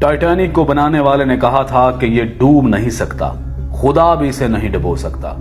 Titanic को बनाने वाले ने कहा था कि ये डूब नहीं सकता, खुदा भी इसे नहीं डुबो सकता।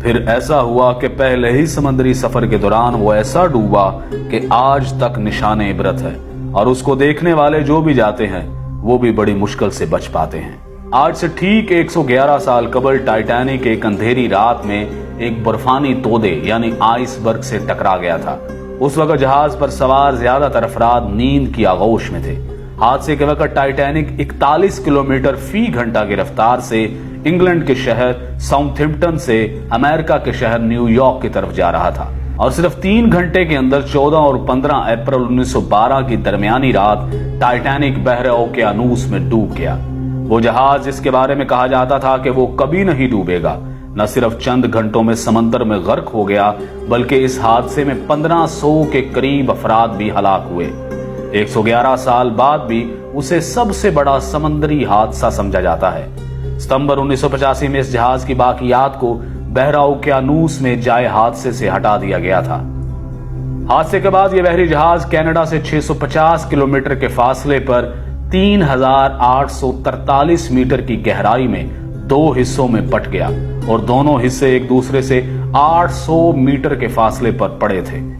फिर ऐसा हुआ कि पहले ही समुद्री सफर के दौरान वो ऐसा डूबा कि आज तक निशाने इबरत है और उसको देखने वाले जो भी जाते हैं वो भी बड़ी मुश्किल से बच पाते हैं। आज से ठीक 111 साल कबल टाइटैनिक एक अंधेरी रात में एक बर्फानी तोदे यानी आइसबर्ग से टकरा गया था। उस वक्त जहाज पर सवार ज्यादातर अफराद नींद की आगोश में थे। हादसे के वक्त टाइटैनिक 41 किलोमीटर फी घंटा की रफ्तार से इंग्लैंड के शहर साउथहैम्पटन से अमेरिका के शहर न्यूयॉर्क की तरफ जा रहा था और सिर्फ 3 घंटे के अंदर 14 और 15 अप्रैल 1912 की दरमियानी रात टाइटैनिक बहरे ओकेयानूस में डूब गया। वो जहाज जिसके बारे में कहा जाता था कि वो कभी नहीं डूबेगा, न सिर्फ चंद घंटों में समंदर में गर्क हो गया बल्कि इस हादसे में 1500 के करीब अफराद भी हलाक हुए। 111 साल बाद भी उसे सबसे बड़ा समंदरी हादसा समझा जाता है। सितंबर 1985 में इस जहाज की बाकियात को बहरा ओकेयानूस में जाए हादसे से हटा दिया गया था। हादसे के बाद यह बहरी जहाज कनाडा से 650 किलोमीटर के फासले पर 3843 मीटर की गहराई में 2 हिस्सों में बट गया और दोनों हिस्से एक दूसरे से 800 मीटर के फासले पर पड़े थे।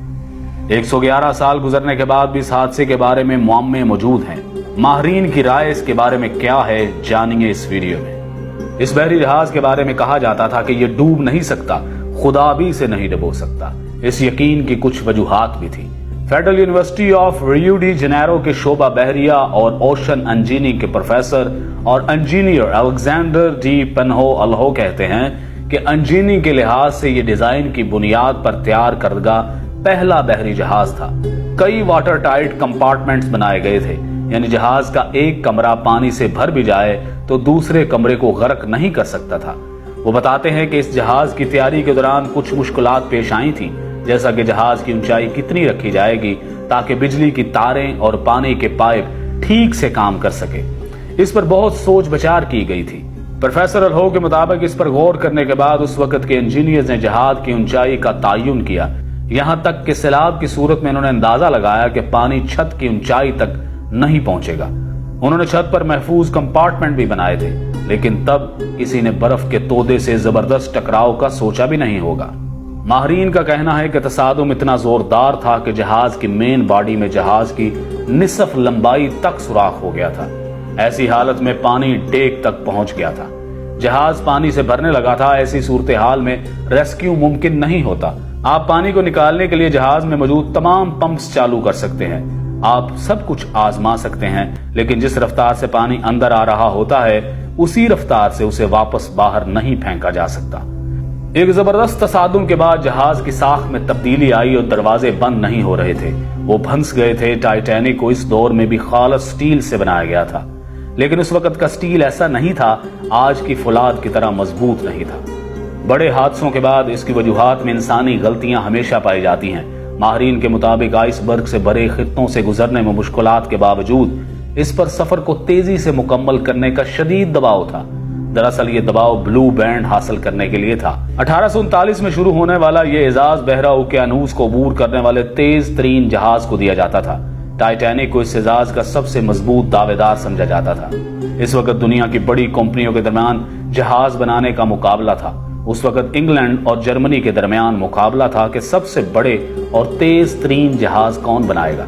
111 साल गुजरने के बाद भी इस हादसे के बारे में मुअम्मे मौजूद हैं। माहिरीन की राय इसके बारे में क्या है, जानिए इस वीडियो में। इस बहरी जहाज के बारे में कहा जाता था कि यह डूब नहीं सकता, खुदा भी इसे नहीं डुबो सकता। इस यकीन की कुछ वजूहात भी थी। Federal university of Rio de Janeiro के शोबा बहरिया और ओशन इंजीनियरिंग के प्रोफेसर और इंजीनियर अलेक्जेंडर डी पेन्हो अल्हो कहते हैं कि इंजीनियरिंग के लिहाज से यह डिजाइन की बुनियाद पर तैयार करदा पहला बहरी जहाज था। कई वाटर टाइट कंपार्टमेंट्स बनाए गए थे, यानी जहाज का एक कमरा पानी से भर भी जाए तो दूसरे कमरे को गर्क नहीं कर सकता था। वो बताते हैं कि इस जहाज की तैयारी के दौरान कुछ मुश्किलात पेश आई थी, जैसा कि जहाज की ऊंचाई कितनी रखी जाएगी ताकि बिजली की तारें और पानी के पाइप ठीक से काम कर सके। इस पर बहुत सोच विचार की गई थी। प्रोफेसर अल्हो के मुताबिक इस पर गौर करने के बाद उस वक्त के इंजीनियर्स ने जहाज की ऊंचाई का तयन किया। यहां तक कि सैलाब की सूरत में उन्होंने अंदाजा लगाया कि पानी छत की ऊंचाई तक नहीं पहुंचेगा। उन्होंने छत पर महफूज कंपार्टमेंट भी बनाए थे, लेकिन तब किसी ने बर्फ के तोदे से जबरदस्त टकराव का सोचा भी नहीं होगा। माहिरीन का कहना है कि तसादुम इतना जोरदार था कि जहाज की मेन बॉडी में जहाज की निसफ लंबाई तक सुराख हो गया था। ऐसी हालत में पानी डेक तक पहुंच गया था। जहाज पानी से भरने लगा था। ऐसी सूरत हाल में रेस्क्यू मुमकिन नहीं होता। आप पानी को निकालने के लिए जहाज में मौजूद तमाम पंप्स चालू कर सकते हैं, आप सब कुछ आजमा सकते हैं, लेकिन जिस रफ्तार से पानी अंदर आ रहा होता है उसी रफ्तार से उसे वापस बाहर नहीं फेंका जा सकता। एक जबरदस्त तसादुम के बाद जहाज की साख में तब्दीली आई और दरवाजे बंद नहीं हो रहे थे, वो भंस गए थे। टाइटैनिक को इस दौर में भी खालस स्टील से बनाया गया था, लेकिन उस वक्त का स्टील ऐसा नहीं था, आज की फौलाद की तरह मजबूत नहीं था। बड़े हादसों के बाद इसकी वजूहात में इंसानी गलतियां हमेशा पाई जाती हैं। माहिरीन के मुताबिक आइसबर्ग से भरे खित्तों से गुजरने में मुश्किलात के बावजूद इस पर सफर को तेजी से मुकम्मल करने का शदीद दबाव था। दरअसल ये दबाव ब्लू बैंड हासिल करने के लिए था। 1839 में शुरू होने वाला ये एजाज बहरा ओकेयानूस को अबूर करने वाले तेज तरीन जहाज को दिया जाता था। टाइटैनिक को इस एजाज का सबसे मजबूत दावेदार समझा जाता था। इस वक्त दुनिया की बड़ी कंपनियों के दरमियान जहाज बनाने का मुकाबला था। उस वक्त इंग्लैंड और जर्मनी के दरमियान मुकाबला था कि सबसे बड़े और तेज तरीन जहाज कौन बनाएगा।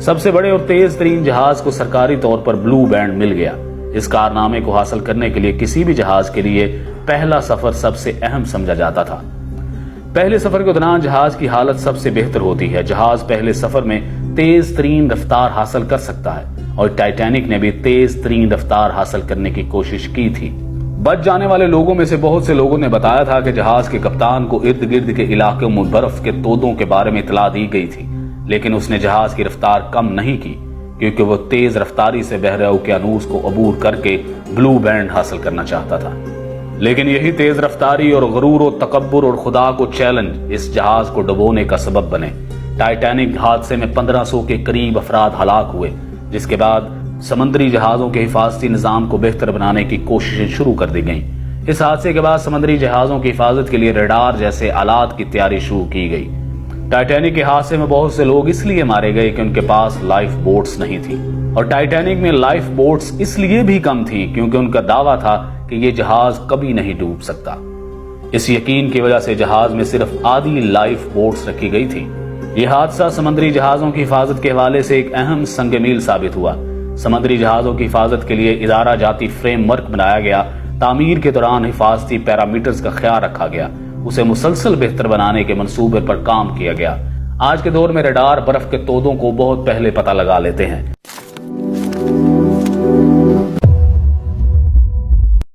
सबसे बड़े और तेज तरीन जहाज को सरकारी तौर पर ब्लू बैंड मिल गया। इस कारनामे को हासिल करने के लिए किसी भी जहाज के लिए पहला सफर सबसे अहम समझा जाता था। पहले सफर के दौरान जहाज की हालत सबसे बेहतर होती है। जहाज पहले सफर में तेज तरीन रफ्तार हासिल कर सकता है और टाइटैनिक ने भी तेज तरीन रफ्तार हासिल करने की कोशिश की थी। बच जाने वाले लोगों में से बहुत से लोगों ने बताया था कि जहाज के कप्तान को इर्द गिर्द के इलाके में बर्फ के तोदों के बारे में इतला दी गई थी, लेकिन उसने जहाज की रफ्तार कम नहीं की क्योंकि वो तेज रफ्तारी से बहरे ओकेयानूस को अबूर करके ब्लू बैंड हासिल करना चाहता था। लेकिन यही तेज रफ्तारी और गरूर और तकब्बुर और खुदा को चैलेंज इस जहाज को डुबोने का सबब बने। टाइटैनिक हादसे में 1500 के करीब अफराद हलाक हुए, जिसके बाद समंदरी जहाजों के हिफाजती निजाम को बेहतर बनाने की कोशिशें शुरू कर दी गईं। इस हादसे के बाद समंदरी जहाजों की हिफाजत के लिए रडार जैसे आलात की तैयारी शुरू की गई। ٹائٹینک کے حادثے میں بہت سے لوگ اس لیے مارے گئے کہ ان کے پاس لائف بوٹس نہیں تھی، اور ٹائٹینک میں لائف بوٹس اس لیے بھی کم تھی کیونکہ ان کا دعویٰ تھا کہ یہ جہاز کبھی نہیں ڈوب سکتا۔ اس یقین کی وجہ سے جہاز میں صرف آدھی لائف بوٹس رکھی گئی تھی۔ یہ حادثہ سمندری جہازوں کی حفاظت کے حوالے سے ایک اہم سنگ میل ثابت ہوا۔ سمندری جہازوں کی حفاظت کے لیے ادارہ جاتی فریم ورک بنایا گیا، تعمیر کے دوران حفاظتی پیرامیٹرز کا خیال رکھا گیا، اسے مسلسل بہتر بنانے کے منصوبے پر کام کیا گیا۔ آج کے دور میں ریڈار برف کے تودوں کو بہت پہلے پتہ لگا لیتے ہیں۔